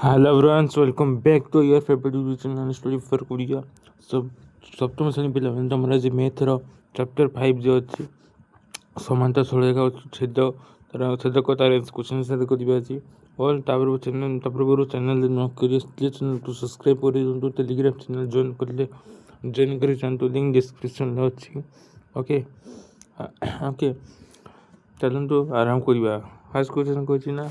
Hello everyone, welcome back to your favorite YouTube channel Story for Korea. ସପ୍ତମ ଶ୍ରେଣୀ ପିଲାମାନେ ତମର ଆଜି ମ୍ୟାଥର ଚାପ୍ଟର 5 ଯେ ଅଛି ସମାନ୍ତର ସରଳରେଖା ଛେଦକ ତାର କ୍ୱେଶ୍ଚନ ଆନ୍ସର କରିବା ଅଛି। और ତାପରେ ଚ୍ୟାନେଲ ନ କରି ଚ୍ୟାନେଲକୁ ସବସ୍କ୍ରାଇବ କରିଦିଅନ୍ତୁ। ଟେଲିଗ୍ରାମ ଚ୍ୟାନେଲ ଜଏନ୍ କରି ଯାଆନ୍ତୁ, ଲିଙ୍କ ଡିସ୍କ୍ରିପ୍ସନରେ ଅଛି। ଓକେ ଚାଲନ୍ତୁ ଆରମ୍ଭ କରିବା। ଫାର୍ଷ୍ଟ କ୍ୱେଶ୍ଚନ କହିଛି ନା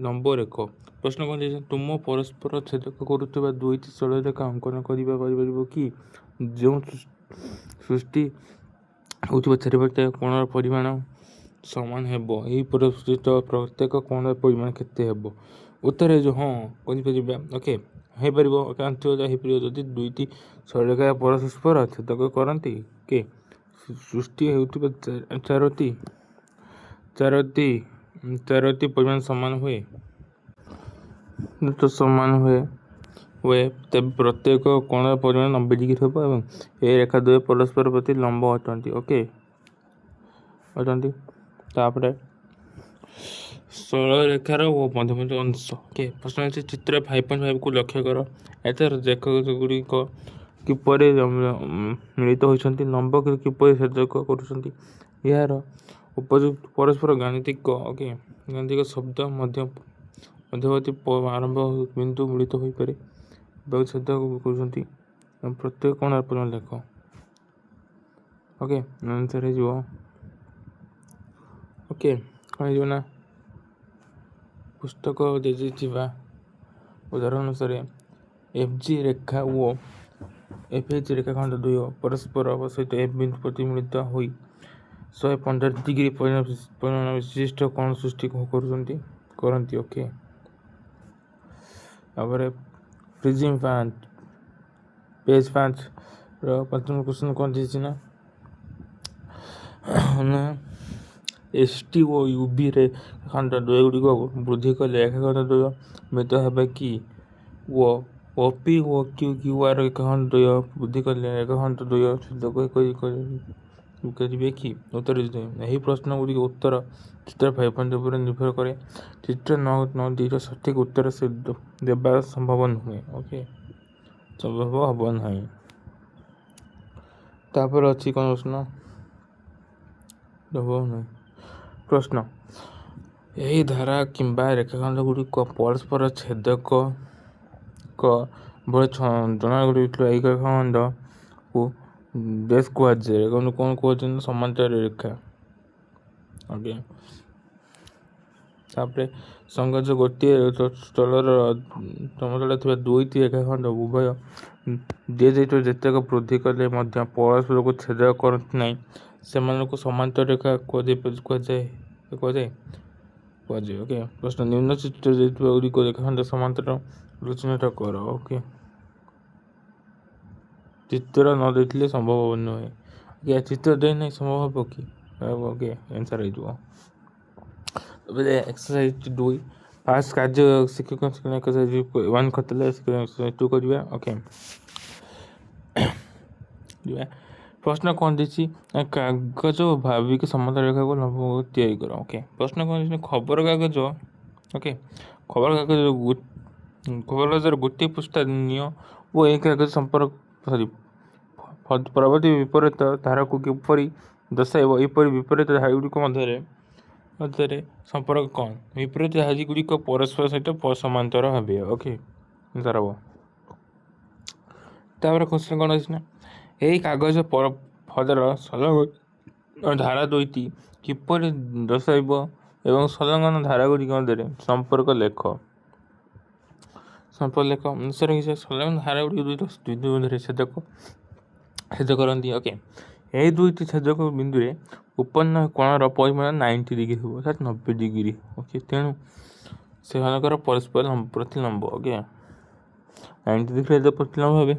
ନମ୍ବର ରେଖ। ପ୍ରଶ୍ନ କ'ଣ ଦେଇଛି, ତୁମ ପରସ୍ପର ଛେଦକ କରୁଥିବା ଦୁଇଟି ସରଳରେଖା ଅଙ୍କନ କରିପାରିବ କି? ଯେଉଁ ସୃଷ୍ଟି ହେଉଥିବା ଚାରିପଟେ କୋଣର ପରିମାଣ ସମାନ ହେବ, ଏହି ପରିସ୍ଥିତ ପ୍ରତ୍ୟେକ କୋଣର ପରିମାଣ କେତେ ହେବ? ଉତ୍ତର ହେଇଯିବ ହଁ କରିପାରିବା। ହେଇପାରିବ। ହେଇପାରିବ ଯଦି ଦୁଇଟି ସରଳରେଖା ପରସ୍ପର ଛେଦକ କରନ୍ତି କି ସୃଷ୍ଟି ହେଉଥିବା ଚାରୋଟି ପରିମାଣ ସମାନ ହୁଏ ତେବେ ପ୍ରତ୍ୟେକ କୋଣର ପରିମାଣ 90 ଡିଗ୍ରୀ ହେବ ଏବଂ ଏହି ରେଖା ଦ୍ୱୟ ପରସ୍ପର ପ୍ରତି ଲମ୍ବ ଅଟନ୍ତି। ତାପରେ ସରଳରେଖାର ମଧ୍ୟବର୍ତ୍ତୀ ଅଂଶ। ପ୍ରଶ୍ନ ଅଛି ଚିତ୍ର 5.5କୁ ଲକ୍ଷ୍ୟ କର। ଏଥର ରେଖାଗୁଡ଼ିକ କିପରି ମିଳିତ ହୋଇଛନ୍ତି, ଲମ୍ବ କିପରି ଛେଦକ କରୁଛନ୍ତି, ଏହାର ଉପଯୁକ୍ତ ପରସ୍ପର ଗାଣିତିକ ଶବ୍ଦ ମଧ୍ୟବର୍ତ୍ତୀ ଆରମ୍ଭ ବିନ୍ଦୁ ମିଳିତ ହୋଇପାରେ ଏବଂ ଛେଦକ କରୁଛନ୍ତି ପ୍ରତ୍ୟେକ କୋଣର ପରିମାଣ ଲେଖ। ଆନ୍ସର ହେଇଯିବ କ'ଣ ହେଇଯିବ ନା ପୁସ୍ତକ ଦିଆଯାଇଥିବା ଉଦାହରଣ ଅନୁସାରେ FG ରେଖା ଓ FH ରେଖାଖଣ୍ଡ ଦ୍ୱୟ ପରସ୍ପର ସହିତ F ବିନ୍ଦୁ ପ୍ରତି ମିଳିତ ହୋଇ 115 ଡିଗ୍ରୀ ପରିମାଣ ବିଶିଷ୍ଟ କୋଣ ସୃଷ୍ଟି କରନ୍ତି। ତାପରେ ପ୍ରିଜିମ୍ ପେଜ୍ 5ର ପ୍ରଥମ କ୍ୱେଶ୍ଚନ କ'ଣ ଦେଇଛି ନା ST ଓ UV ରେଖାଖଣ୍ଡ ଦ୍ୱୟଗୁଡ଼ିକ ବୃଦ୍ଧି କଲେ ରେଖାଖଣ୍ଡ ଦ୍ୱୟ ମିଳିତ ହେବେ କି? ଓ OP ଓ QR ରେଖାଖଣ୍ଡ ଦ୍ୱୟ ବୃଦ୍ଧି କଲେ ରେଖାଖଣ୍ଡ ଦ୍ୱୟ ଛେଦକ କରିବେ କି? ଉତ୍ତର ଏହି ପ୍ରଶ୍ନଗୁଡ଼ିକ ଉତ୍ତର ଚିତ୍ର 5.5 ଉପରେ ନିର୍ଭର କରେ। ଚିତ୍ର 9.2ର ସଠିକ୍ ଉତ୍ତର ଦେବା ସମ୍ଭବ ହେବ ନାହିଁ। ତାପରେ ଅଛି କ'ଣ ପ୍ରଶ୍ନ ଏହି ଧାରା କିମ୍ବା ରେଖାଖଣ୍ଡଗୁଡ଼ିକ ପରସ୍ପର ଛେଦକ ଭଳି ଜଣାଯାଇଥିବା ଏହି ରେଖାଖଣ୍ଡକୁ ଡ୍ୟାସ୍ କୁହାଯାଏ। କ'ଣ କୁହାଯାଏ ନା ସମାନ୍ତର ରେଖା। ତାପରେ ସଂଯୋଗ ଗୋଟିଏ ସମତଳରେ ଥିବା ଦୁଇଟି ରେଖାଖଣ୍ଡ ଉଭୟ ଦିଆଯାଇଥିବା ଯେତେକ ବୃଦ୍ଧି କଲେ ମଧ୍ୟ ପରସ୍ପରକୁ ଛେଦ କରନ୍ତି ନାହିଁ, ସେମାନଙ୍କୁ ସମାନ୍ତର ରେଖା କୁହାଯାଏ। ପ୍ରଶ୍ନ ନିମ୍ନ ଚିତ୍ର ଦେଇଥିବା ଗୁଡ଼ିକ ରେଖାଖଣ୍ଡ ସମାନ୍ତର ଚିହ୍ନଟ କର। ଚିତ୍ର ନ ଦେଇଥିଲେ ସମ୍ଭବ ନୁହେଁ। ଚିତ୍ର ଦେଇନାହିଁ ସମ୍ଭବ ହେବ କି? ଆନ୍ସର ହେଇଯିବ। ଏକ୍ସରସାଇଜ 2 ଫାର୍ଷ୍ଟ କାର୍ଯ୍ୟ ଶିକ୍ଷକ ଏକ୍ସରସାଇଜ 1 କରିଥିଲେ, ଏକ୍ସରସାଇଜ 2 କରିବା। ପ୍ରଶ୍ନ କ'ଣ ଦେଇଛି, କାଗଜ ଭାବିକି ସମାନ୍ତର ରେଖାକୁ ଲମ୍ବ ତିଆରି କର। ପ୍ରଶ୍ନ କ'ଣ ଦେଇଛି, ଖବରକାଗଜର ଗୋଟିଏ ପୃଷ୍ଠା ନିଅ ଓ ଏହି କାଗଜ ପରବର୍ତ୍ତୀ ବିପରୀତ ଧାରାକୁ କିପରି ଦର୍ଶାଇବ? ଏହିପରି ବିପରୀତ ଧାରାଗୁଡ଼ିକ ମଧ୍ୟରେ ସମ୍ପର୍କ କ'ଣ? ବିପରୀତ ଧାରାଗୁଡ଼ିକ ପରସ୍ପର ସହିତ ସମାନ୍ତର ହେବେ। ତାପରେ କ୍ୱେଶ୍ଚନ କ'ଣ ଅଛି ନା ଏହି କାଗଜ ଫଳର ସଂଲଗ୍ନ ଧାରା ଦୁଇଟି କିପରି ଦର୍ଶାଇବ ଏବଂ ସଂଲଗ୍ନ ଧାରାଗୁଡ଼ିକ ମଧ୍ୟରେ ସମ୍ପର୍କ ଲେଖ। ଅନୁସାରେ ସଂଲଗ୍ନ ଧାରାଗୁଡ଼ିକ ଦୁଇଟି ବିନ୍ଦୁ ମଧ୍ୟରେ ଛେଦ କରନ୍ତି। ଏହି ଦୁଇଟି ଛେଦକ ବିନ୍ଦୁରେ ଉତ୍ପନ୍ନ କୋଣର ପରିମାଣ 90 ଡିଗ୍ରୀ ହେବ, 90 ଡିଗ୍ରୀ। ତେଣୁ ସେମାନଙ୍କର ପରସ୍ପର ପ୍ରତିଲମ୍ବ। 90 ଡିଗ୍ରୀ ହେଲେ ପ୍ରତିଲମ୍ବ ହେବେ।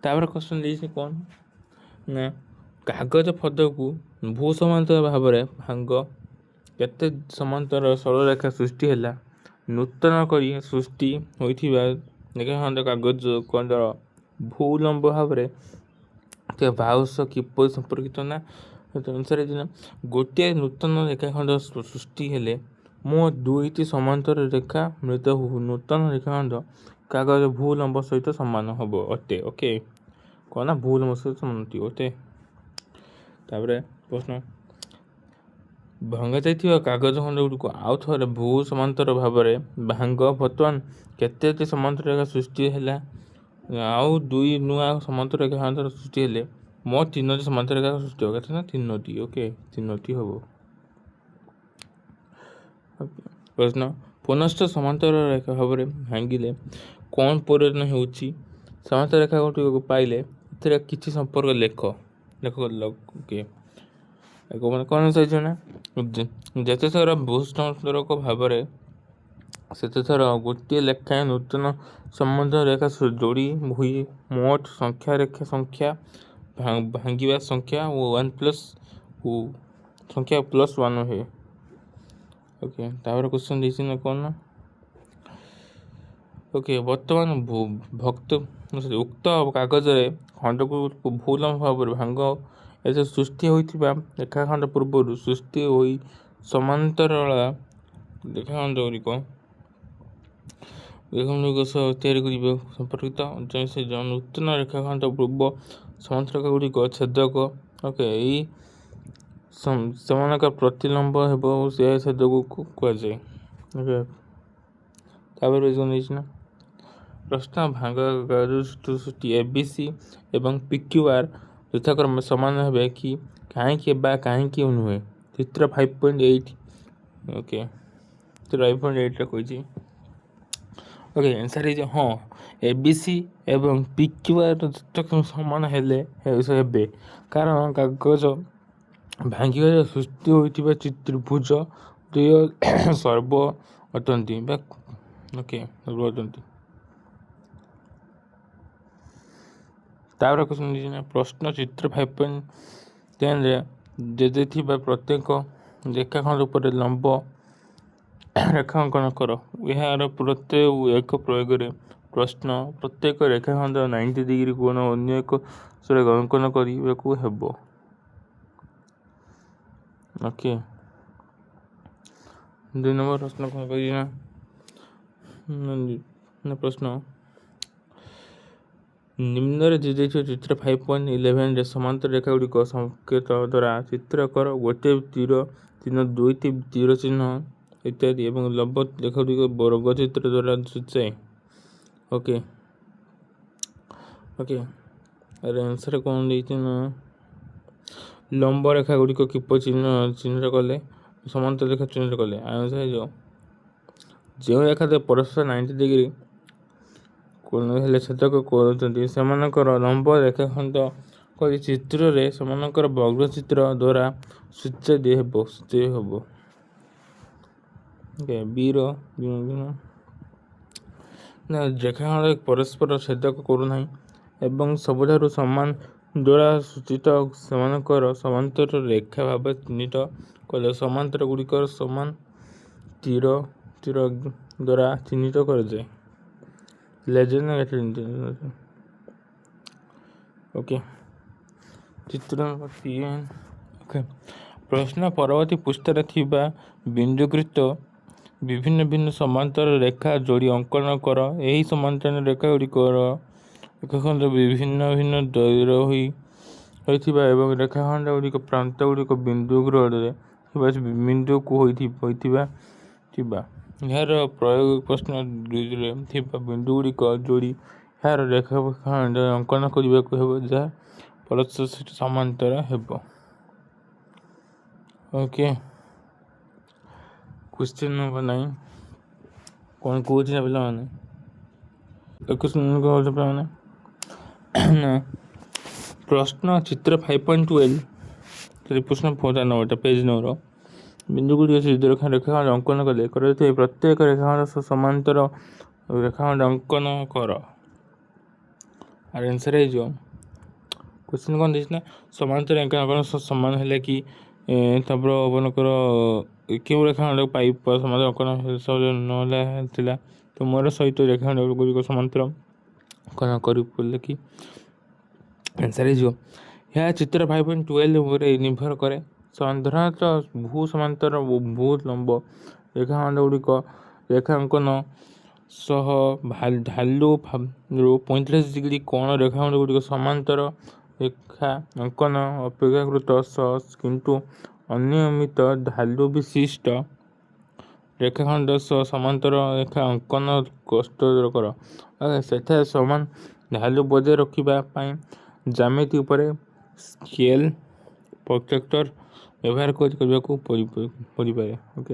ତାପରେ କ୍ୱେଶ୍ଚନ ଦେଇଛି କ'ଣ ନା କାଗଜ ଫର୍ଦ୍ଦକୁ ଭୂ ସମାନ୍ତର ଭାବରେ ଭାଙ୍ଗ। କେତେ ସମାନ୍ତର ସରଳରେଖା ସୃଷ୍ଟି ହେଲା? ନୂତନ କରି ସୃଷ୍ଟି ହୋଇଥିବା ରେଖାଖଣ୍ଡ କାଗଜର ଭୂ ଲମ୍ବ ଭାବରେ ଥିବା ବାହୁ ସହ କିପରି ସମ୍ପର୍କିତ ନା ଅନୁସାରେ ଗୋଟିଏ ନୂତନ ରେଖାଖଣ୍ଡ ସୃଷ୍ଟି ହେଲେ ମୋ ଦୁଇଟି ସମାନ୍ତର ରେଖା ମିଳିତ ନୂତନ ରେଖାଖଣ୍ଡ କାଗଜ ଭୂ ଲମ୍ବ ସହିତ ସମାନ ହେବ ଅଟେ। ଓକେ, କ'ଣ ନା ଭୂ ଲମ୍ବ ସହିତ ସମାନ ଅଟେ ଅଟେ। ତାପରେ ପ୍ରଶ୍ନ, ଭଙ୍ଗାଯାଇଥିବା କାଗଜ ଖଣ୍ଡଗୁଡ଼ିକୁ ଆଉ ଥରେ ଭୂ ସମାନ୍ତର ଭାବରେ ଭାଙ୍ଗ। ବର୍ତ୍ତମାନ କେତେଟି ସମାନ୍ତର ରେଖା ସୃଷ୍ଟି ହେଲା? ଆଉ ଦୁଇ ନୂଆ ସମାନ୍ତର ରେଖା ସୃଷ୍ଟି ହେଲେ ମୋଟ 3ଟି ସମାନ୍ତର ରେଖା ସୃଷ୍ଟି ହେବ। କେତେ ନା 3ଟି। ଓକେ, 3ଟି ହେବ। ପ୍ରଶ୍ନ, ପୁନଶ୍ଚ ସମାନ୍ତର ରେଖା ଭାବରେ ଭାଙ୍ଗିଲେ କ'ଣ ପରିବର୍ତ୍ତନ ହେଉଛି? ସମାନ୍ତର ରେଖା ଗୁଡ଼ିକୁ ପାଇଲେ ଏଥିରେ କିଛି ସମ୍ପର୍କ ଲେଖ। ଓକେ, କ'ଣ ଚାହିଁଛ ନା ଯେତେଥର ଭୂସମାନ୍ତରକ ଭାବରେ ସେତେଥର ଗୋଟିଏ ଲେଖାଏଁ ନୂତନ ସମାନ୍ତର ରେଖା ଯୋଡ଼ି ହୁଏ। ମୋଟ ସଂଖ୍ୟା ଭାଙ୍ଗିବା ସଂଖ୍ୟା ସଂଖ୍ୟା +1 ହୁଏ। ଓକେ, ତାପରେ କ୍ୱେଶ୍ଚନ୍ ଦେଇଛି ନା କ'ଣ ନା, ଓକେ, ବର୍ତ୍ତମାନ ଉକ୍ତ କାଗଜରେ ଖଣ୍ଡଗୁଡ଼ିକୁ ଭୂ ଲମ୍ବ ଭାବରେ ଭାଙ୍ଗ। ଏଥିରେ ସୃଷ୍ଟି ହୋଇଥିବା ରେଖାଖଣ୍ଡ ପୂର୍ବରୁ ସୃଷ୍ଟି ହୋଇ ସମାନ୍ତରାଳ ରେଖାଖଣ୍ଡଗୁଡ଼ିକ ସହ ତିଆରି କରିବା ସମ୍ପର୍କିତ। ନୂତନ ରେଖାଖଣ୍ଡ ପୂର୍ବ ସମାନ୍ତର ରେଖାଗୁଡ଼ିକ ଛେଦକ। ଓକେ, ଏହି ସେମାନଙ୍କର ପ୍ରତିଲମ୍ବ ହେବ ଓ ସେ ଛେଦକୁ କୁହାଯାଏ। ଓକେ, ତାପରେ ନେଇଛି ନା ପ୍ରଶ୍ନ, ଭାଙ୍ଗ ସୃଷ୍ଟି ABC ଏବଂ PQR ଯଥାକ୍ରମେ ସମାନ ହେବେ କି? କାହିଁକି ବା କାହିଁକି ନୁହେଁ? ଚିତ୍ର 5.8। ଓକେ, ଚିତ୍ର 5.8ରେ କହିଛି। ଓକେ, ଆନ୍ସର୍ ହେଇଛି ହଁ, ABC ଏବଂ PQR ଯଥାକ୍ରମେ ସମାନ ହେବେ, କାରଣ କାଗଜ ଭାଙ୍ଗିବାରେ ସୃଷ୍ଟି ହୋଇଥିବା ତ୍ରିଭୁଜ ଦ୍ୱୟ ସର୍ବ ଅଟନ୍ତି। ତାପରେ ପ୍ରଶ୍ନ, ଚିତ୍ର 5.10ରେ ଦେଇଥିବା ପ୍ରତ୍ୟେକ ରେଖାଖଣ୍ଡ ଉପରେ ଲମ୍ବ ରେଖା ଅଙ୍କନ କର। ଏହାର ଏକ ପ୍ରୟୋଗରେ ପ୍ରଶ୍ନ, ପ୍ରତ୍ୟେକ ରେଖାଖଣ୍ଡ 90 ଡିଗ୍ରୀ କୋଣ ଅନ୍ୟ ଏକ ଅଙ୍କନ କରିବାକୁ ହେବ। ଓକେ, 2 ନମ୍ବର ପ୍ରଶ୍ନ କ'ଣ କହିଛି ନା ପ୍ରଶ୍ନ, ନିମ୍ନରେ ଦିଆଯାଇଥିବା ଚିତ୍ର 5.11ରେ ସମାନ୍ତର ରେଖାଗୁଡ଼ିକ ସଂକେତ ଦ୍ୱାରା ଚିତ୍ର କର। ଗୋଟିଏ ତୀର ଚିହ୍ନ, ଦୁଇଟି ତୀର ଚିହ୍ନ ଇତ୍ୟାଦି ଏବଂ ଲମ୍ବ ରେଖାଗୁଡ଼ିକ ବର୍ଗ ଚିତ୍ର ଦ୍ୱାରା ସୂଚାଏ। ଓକେ, ଆନ୍ସର୍ କ'ଣ ଦେଇଛି ନା ଲମ୍ବ ରେଖାଗୁଡ଼ିକ କିପରି ଚିହ୍ନଟ କଲେ, ସମାନ୍ତର ରେଖା ଚିହ୍ନଟ କଲେ। ଆନ୍ସର୍ ହେଇଯିବ ଯେଉଁ ରେଖା ପରସ୍ପର 90 ଡିଗ୍ରୀ କୋଣ ହେଲେ ଛେଦକ କରୁଛନ୍ତି ସେମାନଙ୍କର ଲମ୍ବ ରେଖାଖଣ୍ଡ କରି ଚିତ୍ରରେ ସେମାନଙ୍କର ବର୍ଗ ଚିତ୍ର ଦ୍ୱାରା ସୂଚାଇ ହେବ। ବିର ରେଖାଖଣ୍ଡ ପରସ୍ପର ଛେଦକ କରୁନାହିଁ ଏବଂ ସବୁଠାରୁ ସମାନ ଦ୍ୱାରା ସୂଚିତ ସେମାନଙ୍କର ସମାନ୍ତର ରେଖା ଭାବେ ଚିହ୍ନିତ କଲେ ସମାନ୍ତର ଗୁଡ଼ିକର ସମାନ ତୀର ଦ୍ୱାରା ଚିହ୍ନିତ କରାଯାଏ। ଓକେ, ଚିତ୍ର 3। ଓକେ, ପ୍ରଶ୍ନ, ପରବର୍ତ୍ତୀ ପୃଷ୍ଠାରେ ଥିବା ବିନ୍ଦୁକୃତ ଭିନ୍ନ ସମାନ୍ତର ରେଖା ଯୋଡ଼ି ଅଙ୍କନ କର। ଏହି ସମାନ୍ତର ରେଖାଗୁଡ଼ିକର ରେଖାଖଣ୍ଡ ଭିନ୍ନ ଦୈର୍ଘ୍ୟ ହୋଇଥିବା ଏବଂ ରେଖାଖଣ୍ଡଗୁଡ଼ିକ ପ୍ରାନ୍ତଗୁଡ଼ିକ ବିନ୍ଦୁକୃତରେ ଥିବା ବିନ୍ଦୁକୁ ହୋଇଥିବା। ଏହାର ପ୍ରୟୋଗ, ପ୍ରଶ୍ନ 2ରେ ଥିବା ବିନ୍ଦୁଗୁଡ଼ିକ ଯୋଡ଼ି ଏହାର ରେଖାଖଣ୍ଡ ଅଙ୍କନ କରିବାକୁ ହେବ ଯାହା ପରସ୍ପର ସମାନ୍ତର ହେବ। ଓକେ, କ୍ୱେଶ୍ଚନ୍ ନମ୍ବର 9 କ'ଣ କହୁଛି ନା ପିଲାମାନେ, ପ୍ରଶ୍ନ, ଚିତ୍ର 5.12 ପ୍ରଶ୍ନ 94 ପେଜ୍ ନମ୍ବର ବିନ୍ଦୁଗୁଡ଼ିକ ରେଖାଖଣ୍ଡ ଅଙ୍କନ କଲେ କରାଯାଇଥିବା ପ୍ରତ୍ୟେକ ରେଖାଖଣ୍ଡ ସମାନ୍ତର ରେଖାଖଣ୍ଡ ଅଙ୍କନ କର। ଆନ୍ସର୍ ହେଇଯିବ, କ୍ୱେଶ୍ଚନ୍ କ'ଣ ଦେଇଛି ନା ସମାନ୍ତର ରେଖାଖଣ୍ଡ ସମାନ ହେଲେ କି? ତାପରେ ଆପଣଙ୍କର କେଉଁ ରେଖାଖଣ୍ଡ ସମାନ୍ତର ଅଙ୍କନ ନହେଲା ଥିଲା ତୁମର ସହିତ ରେଖାଖଣ୍ଡ ଗୁଡ଼ିକ ସମାନ୍ତର ଅଙ୍କନ କରିପାରିଲେ କି? ଆନ୍ସର୍ ହେଇଯିବ, ଏହା ଚିତ୍ର 5.12 ଉପରେ ନିର୍ଭର କରେ। ସାଧାରଣତଃ ଭୂ ସମାନ୍ତର ଓ ଭୂ ଲମ୍ବ ରେଖାଖଣ୍ଡ ଗୁଡ଼ିକ ରେଖାଙ୍କନ ସହ ଢାଲୁ 45 କୋଣ ରେଖାଖଣ୍ଡ ଗୁଡ଼ିକ ସମାନ୍ତର ରେଖା ଅଙ୍କନ ଅପେକ୍ଷାକୃତ ସହଜ କିନ୍ତୁ ଅନିୟମିତ ଢାଲୁ ବିଶିଷ୍ଟ ରେଖାଖଣ୍ଡ ସହ ସମାନ୍ତର ରେଖା ଅଙ୍କନ କଷ୍ଟକର। ସେଠାରେ ସମାନ ଢାଲୁ ବଜାୟ ରଖିବା ପାଇଁ ଜ୍ୟାମିତି ଉପରେ ସ୍କେଲ ପ୍ରୋଟ୍ରାକ୍ଟର ବ୍ୟବହାର କରିବାକୁ ପଡ଼ିପାରେ। ଓକେ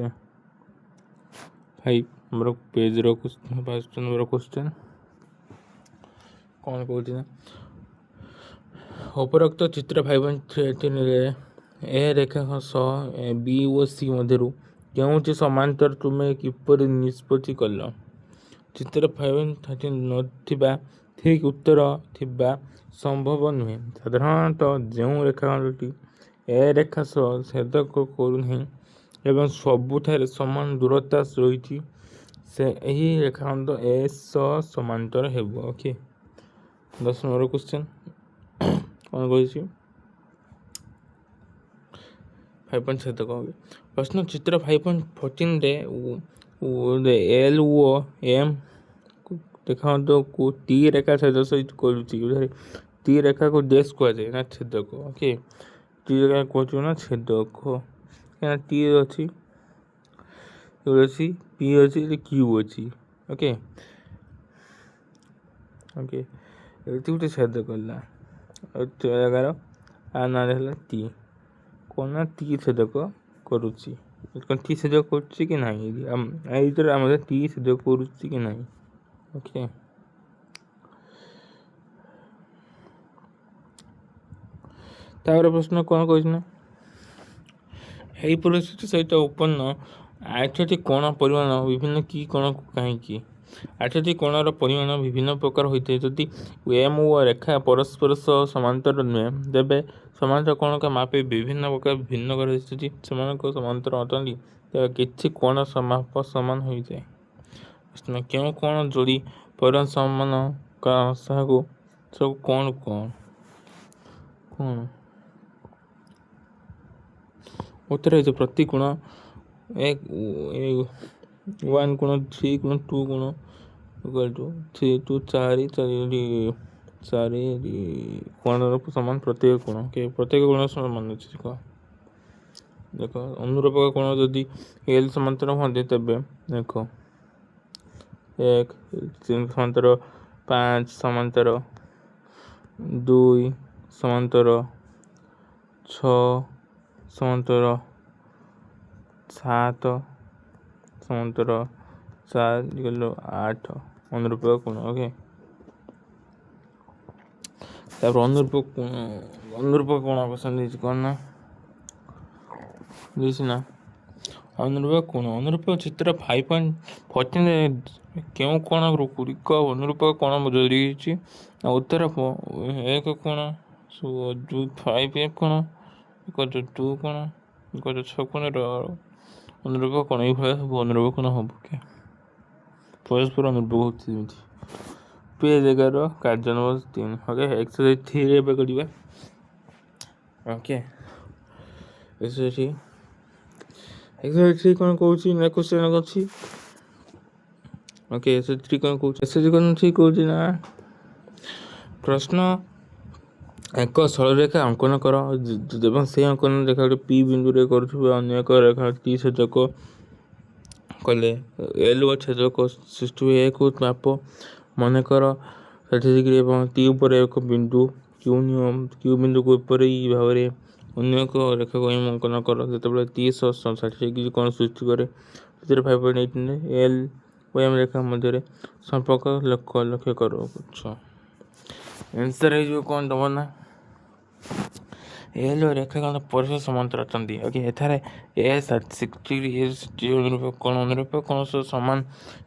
5 ନମ୍ବର ପେଜର କ୍ୱେଶ୍ଚନ୍ କ'ଣ କହୁଛି ନା ଉପରୋକ୍ତ ଚିତ୍ର 5.13ରେ ଏ ରେଖା ସହ ବି ଓ ସି ମଧ୍ୟରୁ କେଉଁଟି ସମାନ୍ତର ତୁମେ କିପରି ନିଷ୍ପତ୍ତି କଲ? ଚିତ୍ର 5.13 ନଥିବା ଠିକ୍ ଉତ୍ତର ଥିବା ସମ୍ଭବ ନୁହେଁ। ସାଧାରଣତଃ ଯେଉଁ ରେଖାଖଣ୍ଡଟି ଏ ରେଖା ସହ ଛେଦ କରୁନାହିଁ ଏବଂ ସବୁଠାରେ ସମାନ ଦୂରତା ରହିଛି ଏହି ରେଖାଖଣ୍ଡ ଏ ସହ ସମାନ୍ତର ହେବ। ଓକେ 10 ନମ୍ବର କ୍ୱେଶ୍ଚନ୍ କ'ଣ କହିଛି 5.7 ପ୍ରଶ୍ନ ଚିତ୍ର 5.14ରେ ଏଲ୍ ଓ ଏମ୍ ରେଖାଖଣ୍ଡକୁ ଟି ରେଖା ଛେଦ ସହିତ କରୁଛି। ଟି ରେଖାକୁ ଡ୍ୟାସ୍ କୁହାଯାଏ ନା ଛେଦକ। ଓକେ ଟି ରେଖା କହୁଛୁ ନା ଛେଦକ କାହିଁକିନା ଟି ଅଛି ପି ଅଛି କ୍ୟୁ ଅଛି। ଓକେ ଓକେ ଏଠି ଗୋଟେ ଛେଦକ ହେଲା ଜାଗାର ଆ ନାଁରେ ହେଲା ଟି କ'ଣ ନା ଟି ଛେଦକ କରୁଛି। ଟି ଛେଦକ କରୁଛି କି ନାହିଁ ଭିତରେ ଆମର ଟି ଛେଦକ କରୁଛି କି ନାହିଁ। ଓକେ ତାପରେ ପ୍ରଶ୍ନ କ'ଣ କହିଛି ନା ଏହି ପରିସ୍ଥିତି ସହିତ ଉତ୍ପନ୍ନ ଆଠଟି କୋଣ ପରିମାଣ ବିଭିନ୍ନ କି କୋଣକୁ କାହିଁକି? ଆଠଟି କୋଣର ପରିମାଣ ବିଭିନ୍ନ ପ୍ରକାର ହୋଇଥାଏ। ଯଦି ଏମ୍ ଓ ରେଖା ପରସ୍ପର ସହ ସମାନ୍ତର ନୁହେଁ ତେବେ ସମାନ୍ତର କୋଣକୁ ମାପି ବିଭିନ୍ନ ପ୍ରକାର ଭିନ୍ନ କରାଯାଇଛି। ସେମାନଙ୍କ ସମାନ୍ତର ଅଟନ୍ତି ତେବେ କିଛି କୋଣ ମାପ ସମାନ ହୋଇଯାଏ। ପ୍ରଶ୍ନ କେଉଁ କୋଣ ଯୋଡ଼ି ପରିମାଣ ସମାନ ସବୁ କୋଣ କ'ଣ ଉତ୍ତର ହେଉଛି ପ୍ରତି କୋଣ 1 କୋଣ 3 କୋଣ 2 କୋଣ 3 2 4 କୋଣର ସମାନ ପ୍ରତ୍ୟେକ କୋଣ ପ୍ରତ୍ୟେକ କୋଣ ସମାନ ଅଛି। ଦେଖ ଅନୁରୂପକ କୋଣ ଯଦି ଏଲ୍ ସମାନ୍ତର ହୁଅନ୍ତି ତେବେ ଦେଖ 1 ସମାନ୍ତର 5 ସମାନ୍ତର 2 ସମାନ୍ତର 6 ସମାନ୍ତର 7 ସମାନ୍ତର 4 8 ଅନୁରୂପକ କୋଣ। ଓକେ ତାପରେ ଅନୁରୂପକ କୋଣ ପସନ୍ଦ ହେଇଛି କ'ଣ ନା ଦେଇଛି ନା ଅନୁରୂପକ କୋଣ ଅନୁରୂପକ ଚିତ୍ର 5.14ରେ କେଉଁ କୋଣ ଗୁଡ଼ିକ ଅନୁରୂପକ କୋଣ ଯୋଡ଼ି ହେଇଛି? ଉତ୍ତର 1 କୋଣ 5 କୋଣ 2 କୋଣ 6 କୋଣର ଅନୁରୂପକ କୋଣ ଏଇଭଳିଆ ସବୁ ଅନୁରୂପକ କୋଣ ହବ। ପରସ୍ପର ଅନୁରୂପକ ହେଉଛି ଯେମିତି ପେଜ୍ 11 କାର୍ଯ୍ୟ ନମ୍ବର 3। ଓକେ ଏକ୍ସରସାଇଜ୍ 3 ଏବେ କରିବା। ଓକେ ଏକ୍ସରସାଇଜ୍ 3 କ'ଣ କହୁଛି ନା କ୍ୱେଶ୍ଚନ୍ ଅଛି। ଓକେ ଏକ୍ସରସାଇଜ୍ 3 କ'ଣ କହୁଛି ଠିକ୍ କହୁଛି ନା ପ୍ରଶ୍ନ ଏକ ସରଳରେଖା ଅଙ୍କନ କର ଏବଂ ସେହି ଅଙ୍କନ ରେଖାଟି ପି ବିନ୍ଦୁରେ କରୁଥିବା ଅନ୍ୟ ଏକ ରେଖା ଟି ଛେଦକ କଲେ ଏଲ୍ ଓ ଛେଦକ ସୃଷ୍ଟି ହୁଏ। ଏହାକୁ ମାପ ମନେକର 60 ଡିଗ୍ରୀ ଏବଂ ଟି ଉପରେ ଏକ ବିନ୍ଦୁ କ୍ୟୁ ବିନ୍ଦୁକୁ ଏପରି ଭାବରେ ଅନ୍ୟ ଏକ ରେଖାକୁ ଅଙ୍କନ କର ଯେତେବେଳେ ଟି ସହ 60 ଡିଗ୍ରୀ କୋଣ ସୃଷ୍ଟି କରେ। ଚିତ୍ର 5.18ରେ ଏଲ୍ ଓ ଏମ୍ ରେଖା ମଧ୍ୟରେ ସମ୍ପର୍କ ଲକ୍ଷ୍ୟ କର। ଆନ୍ସର୍ ହେଇଯିବ କ'ଣ ଦେବ ନା ଏଲ୍ ଓ ରେଖାଖଣ୍ଡ ପରସ୍ପର ସମାନ୍ତର ଅଟନ୍ତି। ଓକେ ଏଠାରେ ଏ 60 ଡିଗ୍ରୀ ଅନୁରୂପକ କୋଣ ସହ ସମାନ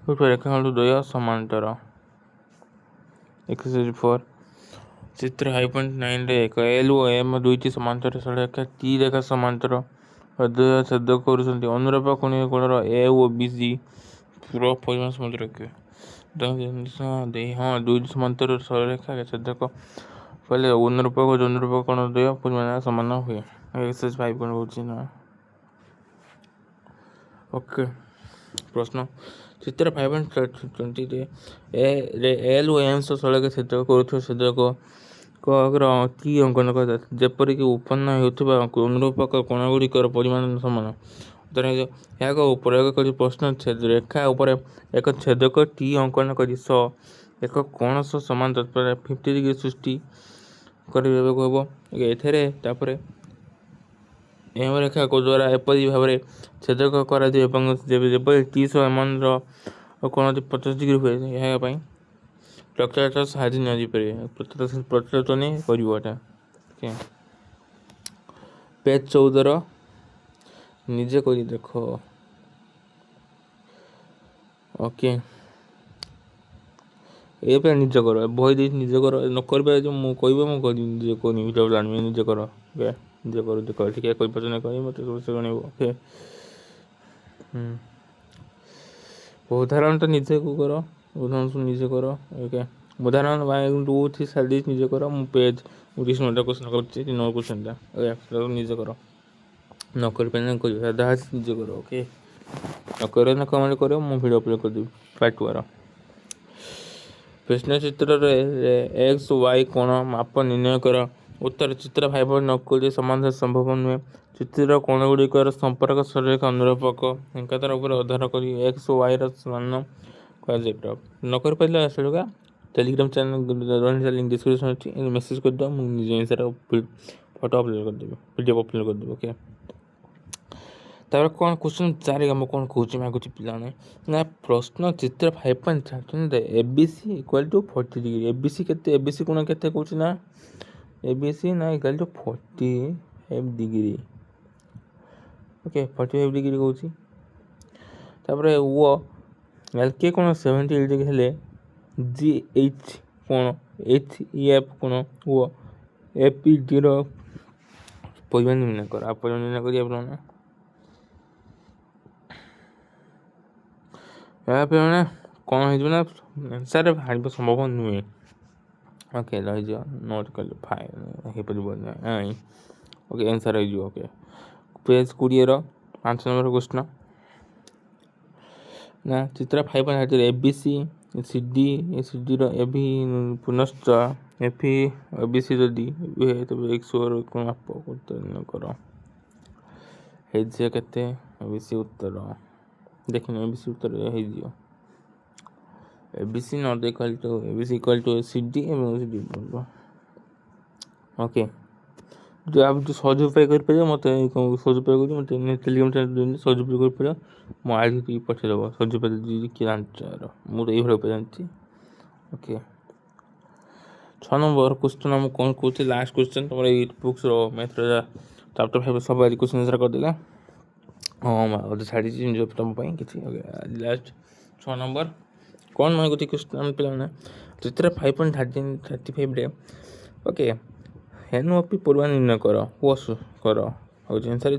ହେଉଥିବା ରେଖାଖଣ୍ଡ ଦ୍ୱୟ ସମାନ୍ତର। ଏକ୍ସରସାଇଜ୍ 4 ଚିତ୍ର 5.9ରେ ଏକ ଏଲ୍ ଓ ଏମ୍ ଦୁଇଟି ସମାନ୍ତର ସରଳରେଖା ଟି ରେଖା ସମାନ୍ତର ଦ୍ୱୟ ଛେଦ କରୁଛନ୍ତି। ଅନୁରୂପକ କୋଣର ଏ ଓ ବି ସି ର ପରିମାଣ ସମାନ୍ତର ରଖିବେ। ହଁ ଦୁଇଟି ସମାନ୍ତର ସରଳରେଖା ଛେଦକ କଲେ ଅନୁରୂପକ କୋଣ ଦ୍ୱୟ ପରିମାଣ ସମାନ ହୁଏ। ଏକ୍ସରସାଇଜ୍ 5 କ'ଣ କହୁଛି ନା ଓକେ ପ୍ରଶ୍ନ ଚିତ୍ର 5.20 ଏଲ୍ ଓ ଏମ୍ ସଳଖ ଛେଦକ କରୁଥିବା ଛେଦକର କି ଅଙ୍କନ କରାଯାଏ ଯେପରିକି ଉତ୍ପନ୍ନ ହେଉଥିବା ଅନୁରୂପକ କୋଣଗୁଡ଼ିକର ପରିମାଣ ସମାନ। ଉତ୍ତର ହେବ ଏହାକୁ ପ୍ରୟୋଗ କରି ପ୍ରଶ୍ନ ରେଖା ଉପରେ ଏକ ଛେଦକ ଟି ଅଙ୍କନ କରି ଏକ କୋଣ ସହ ସମାନ ତତ୍ପରତାରେ 50 ଡିଗ୍ରୀ ସୃଷ୍ଟି କରିବାକୁ ହେବ। ଏଥିରେ ତାପରେ ଏମ୍ ରେଖା ଦ୍ୱାରା ଏପରି ଭାବରେ ଛେଦକ କରାଯିବ ଏବଂ ଯେପରି ଟି ସହ ଏମ୍ର କୋଣଟି 50 ଡିଗ୍ରୀ ହୁଏ। ଏହା ପାଇଁ ପ୍ରତ୍ୟେକର ସାହାଯ୍ୟ ନିଆଯାଇପାରିବ ପ୍ରତ୍ୟେକ ନେଇ କରିବ ଏଟା। ପେଜ୍ 14 ନିଜେ କରି ଦେଖ। ଓକେ ଏ ପାଇଁ ନିଜ କର ବହି ଦେଇ ନିଜେ କର ନ କରିପାରିବ ମୁଁ କହିବ ମୁଁ କରିବି ନିଜେ କରିବି ଜାଣିବି ନିଜେ କର। ଓକେ ନିଜେ କର ଦେଖ ଟିକେ କହିପାରୁଛ ନା କହିବି ମୋତେ ସବୁ ଜଣାଇବ। ଓକେ ଉଦାହରଣ ତ ନିଜକୁ କର ଉଦାହରଣ ନିଜେ କର। ଓକେ ଉଦାହରଣ ସାରି ନିଜେ କର ମୁଁ ପେଜ୍ 19 କ୍ୱେଶ୍ଚନ୍ କରୁଛି 3 ନମ୍ବର କ୍ୱେଶ୍ଚନ୍ଟା। ଓକେ ନିଜେ କର ନ କରିପାରିଲେ କରିବ ସାଧା ନିଜେ କର। ଓକେ ନ କରିବ ନା କମେଣ୍ଟ କରିବ ମୁଁ ଭିଡ଼ିଓ ଅପଲୋଡ଼ କରିଦେବି ପାର୍ଟ 2ର। ପ୍ରଶ୍ନ ଚିତ୍ରରେ ଏକ୍ସ ୱାଇ କୋଣ ମାପ ନିର୍ଣ୍ଣୟ କର। ଉତ୍ତର ଚିତ୍ର 5.9 ସମାଧାନ ସମ୍ଭବ ନୁହେଁ। ଚିତ୍ରର କୋଣଗୁଡ଼ିକର ସମ୍ପର୍କ ସରେଖ ଅନୁରୂପକ ଏକାଦାର ଉପରେ ଆଧାର କରି ଏକ୍ସ ଓ ୱାଇର ମାନ କରାଯାଇପାରିବ। ନ କରିପାରିଲେ ସେଗୁଡ଼ା ଟେଲିଗ୍ରାମ ଚ୍ୟାନେଲ ଲିଙ୍କ ଡିସ୍କ୍ରିପ୍ସନ୍ ଅଛି ମେସେଜ୍ କରିଦେବ ମୁଁ ନିଜେ ସାର ଫଟୋ ଅପଲୋଡ଼ କରିଦେବି ଭିଡ଼ିଓ ଅପଲୋଡ଼ କରିଦେବି। ଓକେ ତାପରେ କ'ଣ କ୍ୱେଶ୍ଚନ୍ 4 ମୁଁ କ'ଣ କହୁଛି ମାଗୁଛି ପିଲାମାନେ ନା ପ୍ରଶ୍ନ ଚିତ୍ର 5.3 A B C equal to 40 degree A B C କେତେ ଏ ବି ସି କୋଣ କେତେ କହୁଛି ନା ଏ ବି ସି ନା equal to 45 degree. Okay 45 degree କହୁଛି। ତାପରେ ଓ ଏଲ୍ କେ କୋଣ 70 ଡିଗ୍ରୀ ହେଲେ ଜି ଏଚ୍ କୋଣ ଏଚ୍ ଇ ଏଫ୍ କୋଣ ଓ ଏ ପି ଡିର ପରିମାଣ ନିର୍ଣ୍ଣୟ କର। ପରିମାଣ ନିର୍ଣ୍ଣୟ କରି ଆପଣମାନେ ଏହା ମାନେ କ'ଣ ହେଇଯିବ ନା ଆନ୍ସର୍ରେ ବାହାରିବା ସମ୍ଭବ ନୁହେଁ। ଓକେ ରହିଯିବ ନୋଟ୍ କଲେ ହେଇପାରିବ ନାହିଁ। ଓକେ ଆନ୍ସର୍ ହେଇଯିବ। ଓକେ ପେଜ୍ 20ର 5 ନମ୍ବର କ୍ୱେଶ୍ଚନ୍ ନା ଚିତ୍ର 5.8 ଏ ବି ସି ସିଡ଼ିର ଏ ଭି ପୁନଶ୍ଚ ଏଫ୍ ଏ ବି ସି ଯଦି ତେବେ ଏକ୍ସ ମାପ ଉତ୍ତର କର ହେଇଯିବ କେତେ ଏ ବି ସି ଉତ୍ତର ଦେଖିନି ଏ ବି ସି ଉତ୍ତର ହେଇଯିବ A B C not equal to A B C equal to C D ଏବଂ ସି ଡି। ଓକେ जो आप जो सहज उपाय कर मत सहज उपाय कर टेलीग्राम चैनल सहज उपाय कर मो आई डी पठेदेव सहज उपाय किए जानवर मुझे ये उपाय जानती। ओके 6 नंबर क्वेश्चन आम कौन कहते लास्ट क्वेश्चन तुम बुक्स मैथ चैप्टर 5 सब आज क्वेश्चन आंसर करदेला। हाँ मैं छाड़ी तुम किसी लास्ट 6 नंबर कौन मैं गोटे क्वेश्चन पे चित्र 5.35 ओके एन ओ पी पूर्व निर्णय कर कर answer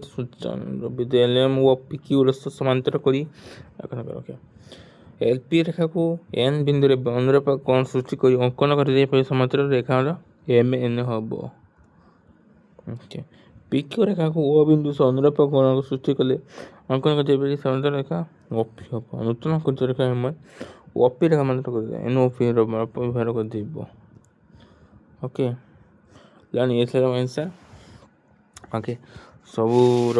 M O P Q समांतर करी ओके एल पी रेखा को एन बिंदु अनुरूप कोण सृष्टि कर अंकन कर समांतर रेखा एम एन हम। ओके पी क्यू रेखा को ओ बिंदु से अनुरूप कोण सृष्टि कले अंकन कर समांतर रेखा ओ पी हम नूतन कुंज रेखा एम ओ पी रेखा मान एन ओ पी व्यवहार कर। ओके लानी ये आंसर। ओके सब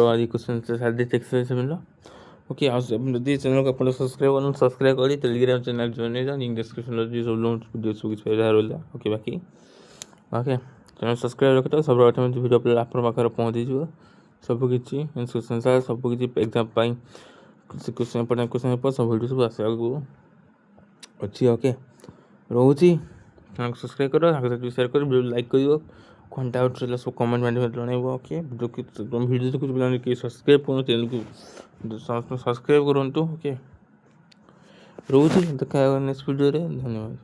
आज क्वेश्चन सारी एक्सरसाइज मिल। ओके जदि चैनल को आप सब्सक्राइब कर Telegram channel join link description सब वीडियो सब किसी रहा। ओके बाकी ओके चैनल सब्सक्राइब रखिए सब वीडियो आप पाखे पहुँची जाव सबकि इन्स्क्रिप्शन सबकि exam question important question paper सब वीडियो सब आसा अच्छी। ओके रोची चैनल सब्सक्राइब कर शेयर कर वीडियो लाइक कर घंटा उठे सब कमेंट माध्यम जनइब। ओके वीडियो कुछ पिला सब्सक्राइब कर चैनल को सब्सक्राइब करूँ। ओके रोची देखा नेक्स्ट वीडियो धन्यवाद।